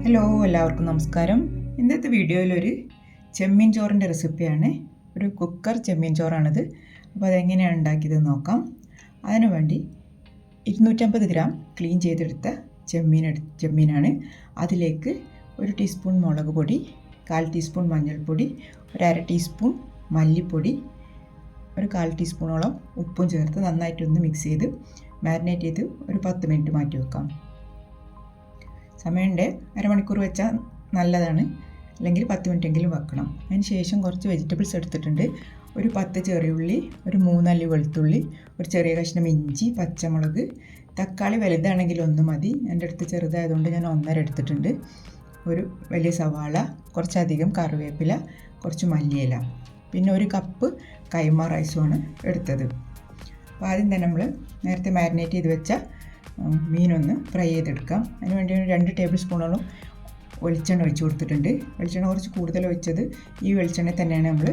Hello, എല്ലാവർക്കും നമസ്കാരം. ഇന്നത്തെ വീഡിയോയിലൊരു ചെമ്മീൻ ചോറിൻ്റെ റെസിപ്പിയാണ്. ഒരു കുക്കർ ചെമ്മീൻ ചോറാണിത്. അപ്പോൾ അതെങ്ങനെയാണ് ഉണ്ടാക്കിയത് നോക്കാം. അതിനു വേണ്ടി 250 ഗ്രാം ക്ലീൻ ചെയ്തെടുത്ത ചെമ്മീനാണ്. അതിലേക്ക് 1 ടീസ്പൂൺ മുളക് പൊടി, 1/4 ടീസ്പൂൺ മഞ്ഞൾപ്പൊടി, 1/2 ടീസ്പൂൺ മല്ലിപ്പൊടി, 1/4 ടീസ്പൂണോളം ഉപ്പും ചേർത്ത് നന്നായിട്ടൊന്ന് മിക്സ് ചെയ്ത് മാരിനേറ്റ് ചെയ്ത് ഒരു 10 മിനിറ്റ് മാറ്റി വെക്കാം. സമയമുണ്ട്, അരമണിക്കൂർ വെച്ചാൽ നല്ലതാണ്, അല്ലെങ്കിൽ 10 മിനിറ്റെങ്കിലും വെക്കണം. അതിന് ശേഷം കുറച്ച് വെജിറ്റബിൾസ് എടുത്തിട്ടുണ്ട്. ഒരു 10 ചെറിയുള്ളി, ഒരു 3 അല്ലി വെളുത്തുള്ളി, ഒരു ചെറിയ കഷ്ണം ഇഞ്ചി, പച്ചമുളക്, തക്കാളി വലുതാണെങ്കിൽ 1 മതി. എൻ്റെ അടുത്ത് ചെറുതായതുകൊണ്ട് ഞാൻ 1.5 എടുത്തിട്ടുണ്ട്. ഒരു വലിയ സവാള, കുറച്ചധികം കറിവേപ്പില, കുറച്ച് മല്ലിയില, പിന്നെ 1 കപ്പ് കൈമ റൈസുമാണ് എടുത്തത്. അപ്പോൾ ആദ്യം തന്നെ നമ്മൾ നേരത്തെ മാരിനേറ്റ് ചെയ്ത് വെച്ച മീനൊന്ന് ഫ്രൈ ചെയ്തെടുക്കാം. അതിന് വേണ്ടി 2 ടേബിൾ സ്പൂണോളം വെളിച്ചെണ്ണ ഒഴിച്ച് കൊടുത്തിട്ടുണ്ട്. വെളിച്ചെണ്ണ കുറച്ച് കൂടുതൽ ഒഴിച്ചത് ഈ വെളിച്ചെണ്ണ തന്നെയാണ് നമ്മൾ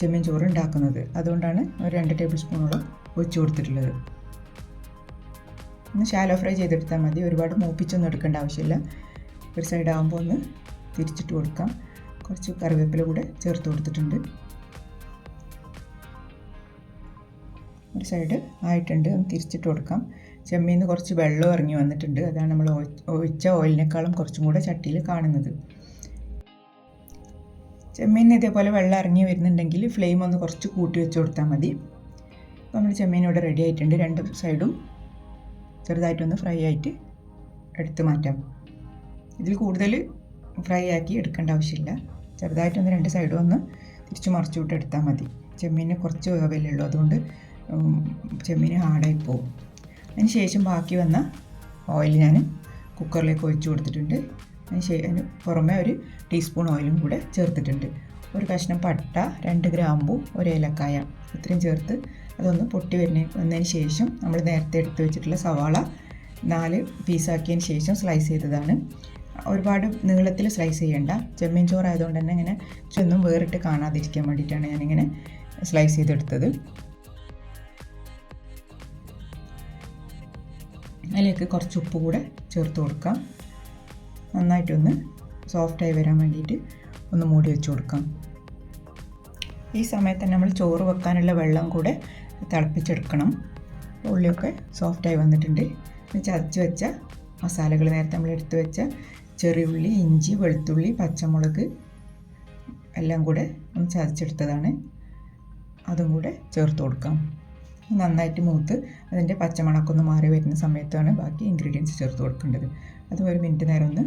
ചെമ്മീൻ ചോറ് ഉണ്ടാക്കുന്നത്. അതുകൊണ്ടാണ് ഒരു 2 ടേബിൾ സ്പൂണോളം ഒഴിച്ച് കൊടുത്തിട്ടുള്ളത്. ഒന്ന് ഷാലോ ഫ്രൈ ചെയ്തെടുത്താൽ മതി, ഒരുപാട് മൂപ്പിച്ചൊന്നും എടുക്കേണ്ട ആവശ്യമില്ല. ഒരു സൈഡ് ആകുമ്പോൾ ഒന്ന് തിരിച്ചിട്ട് കൊടുക്കാം. കുറച്ച് കറിവേപ്പില കൂടെ ചേർത്ത് കൊടുത്തിട്ടുണ്ട്. ഒരു സൈഡ് ആയിട്ടുണ്ട്, ഒന്ന് തിരിച്ചിട്ട് കൊടുക്കാം. ചെമ്മീൻ കുറച്ച് വെള്ളം ഇറങ്ങി വന്നിട്ടുണ്ട്. അതാണ് നമ്മൾ ഒഴിച്ച ഓയിലിനേക്കാളും കുറച്ചും കൂടെ ചട്ടിയിൽ കാണുന്നത്. ചെമ്മീൻ ഇതേപോലെ വെള്ളം ഇറങ്ങി വരുന്നുണ്ടെങ്കിൽ ഫ്ലെയിം ഒന്ന് കുറച്ച് കൂട്ടി വെച്ച് കൊടുത്താൽ മതി. അപ്പോൾ നമ്മൾ ചെമ്മീൻ ഇവിടെ റെഡി ആയിട്ടുണ്ട്. 2 സൈഡും ചെറുതായിട്ടൊന്ന് ഫ്രൈ ആയിട്ട് എടുത്ത് മാറ്റാം. ഇതിൽ കൂടുതൽ ഫ്രൈ ആക്കി എടുക്കേണ്ട ആവശ്യമില്ല. ചെറുതായിട്ടൊന്ന് 2 സൈഡും ഒന്ന് തിരിച്ച് മറിച്ചു വിട്ട് എടുത്താൽ മതി. ചെമ്മീന് കുറച്ച് വേവല്ലേ ഉള്ളൂ, അതുകൊണ്ട് ചെമ്മീൻ ഹാർഡായി പോകും. അതിന് ശേഷം ബാക്കി വന്ന ഓയിൽ ഞാൻ കുക്കറിലേക്ക് ഒഴിച്ച് കൊടുത്തിട്ടുണ്ട്. അതിന് പുറമെ 1 ടീസ്പൂൺ ഓയിലും കൂടെ ചേർത്തിട്ടുണ്ട്. 1 കഷ്ണം പട്ട, 2 ഗ്രാമ്പു, 1 ഏലക്കായ, ഇത്രയും ചേർത്ത് അതൊന്ന് പൊട്ടി വന്നതിന് ശേഷം നമ്മൾ നേരത്തെ എടുത്ത് വെച്ചിട്ടുള്ള സവാള 4 പീസാക്കിയതിന് ശേഷം സ്ലൈസ് ചെയ്തതാണ്. ഒരുപാട് നീളത്തിൽ സ്ലൈസ് ചെയ്യേണ്ട. ചെമ്മീൻ ചോറായതുകൊണ്ട് തന്നെ ഇങ്ങനെ ഒന്നും വേറിട്ട് കാണാതിരിക്കാൻ വേണ്ടിയിട്ടാണ് ഞാനിങ്ങനെ സ്ലൈസ് ചെയ്തെടുത്തത്. അതിലേക്ക് കുറച്ച് ഉപ്പ് കൂടെ ചേർത്ത് കൊടുക്കാം. നന്നായിട്ടൊന്ന് സോഫ്റ്റായി വരാൻ വേണ്ടിയിട്ട് ഒന്ന് മൂടി വെച്ച് കൊടുക്കാം. ഈ സമയത്ത് തന്നെ നമ്മൾ ചോറ് വെക്കാനുള്ള വെള്ളം കൂടെ തിളപ്പിച്ചെടുക്കണം. ഉള്ളിയൊക്കെ സോഫ്റ്റായി വന്നിട്ടുണ്ട്. ചതച്ച് വെച്ച മസാലകൾ നേരത്തെ നമ്മൾ എടുത്ത് വെച്ച ചെറിയുള്ളി, ഇഞ്ചി, വെളുത്തുള്ളി, പച്ചമുളക് എല്ലാം കൂടെ ഒന്ന് ചതച്ചെടുത്തതാണ്. അതും കൂടെ ചേർത്ത് കൊടുക്കാം. നന്നായിട്ട് മൂത്ത് അതിൻ്റെ പച്ചമണക്കൊന്ന് മാറി വരുന്ന സമയത്താണ് ബാക്കി ഇൻഗ്രീഡിയൻസ് ചേർത്ത് കൊടുക്കേണ്ടത്. അത് 1 മിനിറ്റ് നേരം ഒന്ന്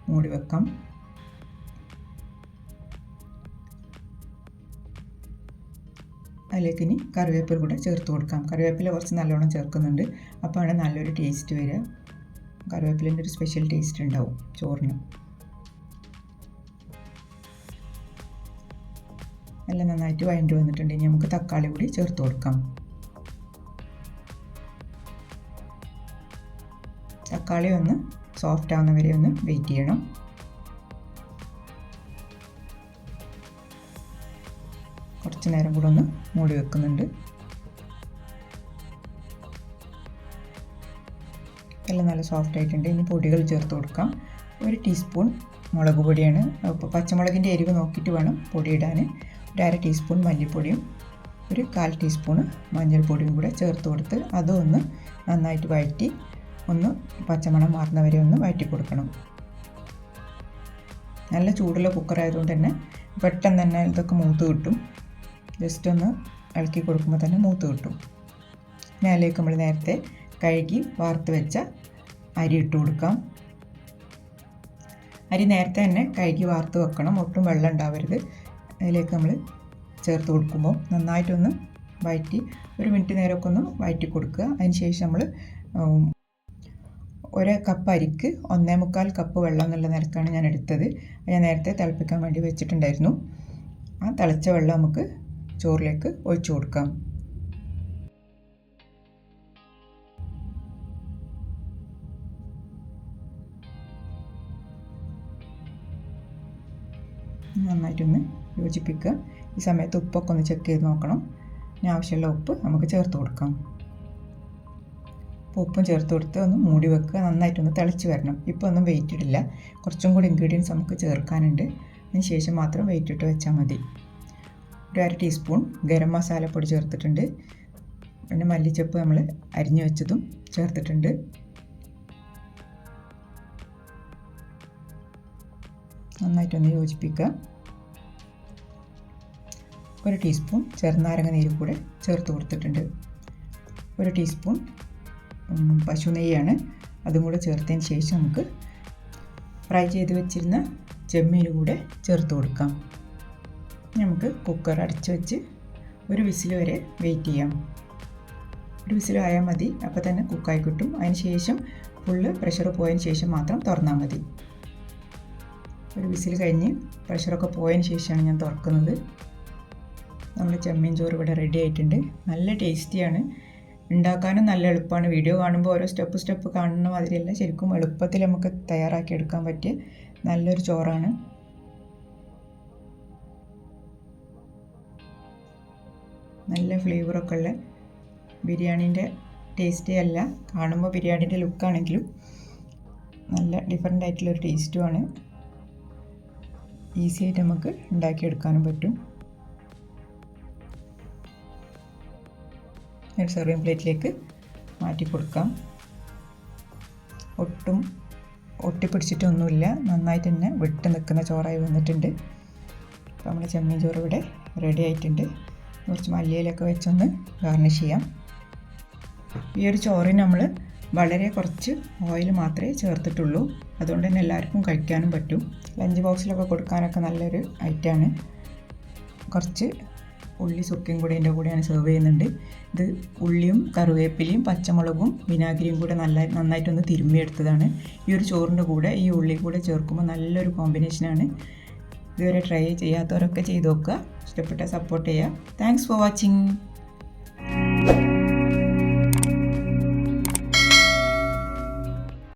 മൂടി വെക്കാം. അതിലേക്ക് ഇനി കറിവേപ്പില കൂടെ ചേർത്ത് കൊടുക്കാം. കറിവേപ്പില കുറച്ച് നല്ലോണം ചേർക്കുന്നുണ്ട്, അപ്പോഴാണ് നല്ലൊരു ടേസ്റ്റ് വരിക. കറിവേപ്പിലേൻ്റെ ഒരു സ്പെഷ്യൽ ടേസ്റ്റ് ഉണ്ടാവും ചോറിന്. എല്ലാം നന്നായിട്ട് വഴണ്ടി വന്നിട്ടുണ്ട്. ഇനി നമുക്ക് തക്കാളി കൂടി ചേർത്ത് കൊടുക്കാം. തക്കാളി ഒന്ന് സോഫ്റ്റ് ആവുന്ന വരെ ഒന്ന് വെയിറ്റ് ചെയ്യണം. കുറച്ച് നേരം കൂടെ ഒന്ന് മൂടി വെക്കുന്നുണ്ട്. എല്ലാം നല്ല സോഫ്റ്റ് ആയിട്ടുണ്ട്. ഇനി പൊടികൾ ചേർത്ത് കൊടുക്കാം. 1 ടീസ്പൂൺ മുളക് പൊടിയാണ്. അപ്പോൾ പച്ചമുളകിൻ്റെ എരിവ് നോക്കിയിട്ട് വേണം പൊടിയിടാൻ. 1/2 ടീസ്പൂൺ മല്ലിപ്പൊടിയും 1/4 ടീസ്പൂൺ മഞ്ഞൾപ്പൊടിയും കൂടെ ചേർത്ത് കൊടുത്ത് അതും ഒന്ന് നന്നായിട്ട് വഴറ്റി ഒന്ന് പച്ചമണം മാറുന്നവരെ ഒന്ന് വഴറ്റി കൊടുക്കണം. നല്ല ചൂടുള്ള കുക്കറായതുകൊണ്ട് തന്നെ പെട്ടെന്ന് തന്നെ ഇതൊക്കെ മൂത്ത് കിട്ടും. ജസ്റ്റ് ഒന്ന് ഇളക്കി കൊടുക്കുമ്പോൾ തന്നെ മൂത്ത് കിട്ടും. ഇനി അതിലേക്ക് നമ്മൾ നേരത്തെ കഴുകി വാർത്ത് വെച്ച അരി ഇട്ട് കൊടുക്കാം. അരി നേരത്തെ തന്നെ കഴുകി വാർത്ത് വെക്കണം, ഒട്ടും വെള്ളം ഉണ്ടാവരുത്. അതിലേക്ക് നമ്മൾ ചേർത്ത് കൊടുക്കുമ്പോൾ നന്നായിട്ടൊന്ന് വഴറ്റി 1 മിനിറ്റ് നേരമൊക്കെ ഒന്ന് വഴറ്റി കൊടുക്കുക. അതിന് ശേഷം നമ്മൾ 1 കപ്പ് അരിക്ക് 1.25 കപ്പ് വെള്ളം എന്നുള്ള നിരക്കാണ് ഞാൻ എടുത്തത്. ഞാൻ നേരത്തെ തിളപ്പിക്കാൻ വേണ്ടി വെച്ചിട്ടുണ്ടായിരുന്നു. ആ തിളച്ച വെള്ളം നമുക്ക് ചോറിലേക്ക് ഒഴിച്ചു കൊടുക്കാം. നന്നായിട്ടൊന്ന് യോജിപ്പിക്കുക. ഈ സമയത്ത് ഉപ്പൊക്കെ ഒന്ന് ചെക്ക് ചെയ്ത് നോക്കണം. ഇനി ആവശ്യമുള്ള ഉപ്പ് നമുക്ക് ചേർത്ത് കൊടുക്കാം. ഉപ്പും ചേർത്ത് കൊടുത്ത് ഒന്ന് മൂടി വെക്കുക. നന്നായിട്ടൊന്ന് തിളച്ച് വരണം. ഇപ്പോൾ ഒന്നും വെയിറ്റ് ഇടില്ല, കുറച്ചും കൂടി ഇൻഗ്രീഡിയൻസ് നമുക്ക് ചേർക്കാനുണ്ട്. അതിന് ശേഷം മാത്രം വെയിറ്റ് ഇട്ട് വെച്ചാൽ മതി. ഒരു 1/2 ടീസ്പൂൺ ഗരം മസാലപ്പൊടി ചേർത്തിട്ടുണ്ട്. പിന്നെ മല്ലിച്ചപ്പ് നമ്മൾ അരിഞ്ഞു വെച്ചതും ചേർത്തിട്ടുണ്ട്. നന്നായിട്ടൊന്ന് യോജിപ്പിക്കുക. 1 ടീസ്പൂൺ ചെറുനാരങ്ങ നീര് കൂടെ ചേർത്ത് കൊടുത്തിട്ടുണ്ട്. 1 ടീസ്പൂൺ പശു നെയ്യാണ്, അതും കൂടെ ചേർത്തതിന് ശേഷം നമുക്ക് ഫ്രൈ ചെയ്ത് വെച്ചിരുന്ന ചെമ്മീൻ കൂടെ ചേർത്ത് കൊടുക്കാം. നമുക്ക് കുക്കർ അടച്ച് വെച്ച് ഒരു വിസിൽ വരെ വെയിറ്റ് ചെയ്യാം. ഒരു വിസിലായാൽ മതി, അപ്പോൾ തന്നെ കുക്കായി കിട്ടും. അതിന് ശേഷം ഫുള്ള് പ്രഷർ പോയതിന് ശേഷം മാത്രം തുറന്നാൽ മതി. ഒരു വിസിൽ കഴിഞ്ഞ് പ്രഷറൊക്കെ പോയതിന് ശേഷമാണ് ഞാൻ തുറക്കുന്നത്. നമ്മുടെ ചെമ്മീൻ ചോറ് ഇവിടെ റെഡി ആയിട്ടുണ്ട്. നല്ല ടേസ്റ്റിയാണ്, ഉണ്ടാക്കാനും നല്ല എളുപ്പമാണ്. വീഡിയോ കാണുമ്പോൾ ഓരോ സ്റ്റെപ്പ് കാണുന്ന മാതിരിയല്ല, ശരിക്കും എളുപ്പത്തിൽ നമുക്ക് തയ്യാറാക്കി എടുക്കാൻ പറ്റിയ നല്ലൊരു ചോറാണ്. നല്ല ഫ്ലേവറൊക്കെ ഉള്ള ബിരിയാണീൻ്റെ ടേസ്റ്റേ അല്ല, കാണുമ്പോൾ ബിരിയാണീൻ്റെ ലുക്കാണെങ്കിലും നല്ല ഡിഫറെൻ്റ് ആയിട്ടുള്ളൊരു ടേസ്റ്റുമാണ്. ഈസി ആയിട്ട് നമുക്ക് ഉണ്ടാക്കിയെടുക്കാനും പറ്റും. ഒരു സെർവിങ് പ്ലേറ്റിലേക്ക് മാറ്റി കൊടുക്കാം. ഒട്ടും ഒട്ടിപ്പിടിച്ചിട്ടൊന്നുമില്ല, നന്നായിട്ട് തന്നെ വിട്ട് നിൽക്കുന്ന ചോറായി വന്നിട്ടുണ്ട്. അപ്പോൾ നമ്മുടെ ചെമ്മീൻ ചോറ് ഇവിടെ റെഡി ആയിട്ടുണ്ട്. കുറച്ച് മല്ലിയിലൊക്കെ വെച്ചൊന്ന് ഗാർണിഷ് ചെയ്യാം. ഈ ഒരു ചോറിന് നമ്മൾ വളരെ കുറച്ച് ഓയിൽ മാത്രമേ ചേർത്തിട്ടുള്ളൂ, അതുകൊണ്ട് തന്നെ എല്ലാവർക്കും കഴിക്കാനും പറ്റും. ലഞ്ച് ബോക്സിലൊക്കെ കൊടുക്കാനൊക്കെ നല്ലൊരു ഐറ്റമാണ്. കുറച്ച് ഉള്ളി സുർക്കയും കൂടി ഇതിൻ്റെ കൂടെയാണ് സെർവ് ചെയ്യുന്നുണ്ട്. ഇത് ഉള്ളിയും കറിവേപ്പിലയും പച്ചമുളകും വിനാഗിരിയും കൂടെ നന്നായിട്ടൊന്ന് തിരുമ്മിയെടുത്തതാണ്. ഈ ഒരു ചോറിൻ്റെ കൂടെ ഈ ഉള്ളി കൂടെ ചേർക്കുമ്പോൾ നല്ലൊരു കോമ്പിനേഷനാണ്. ഇതുവരെ ട്രൈ ചെയ്യാത്തവരൊക്കെ ചെയ്ത് നോക്കുക. ഇഷ്ടപ്പെട്ടാൽ സപ്പോർട്ട് ചെയ്യുക. Thanks for watching.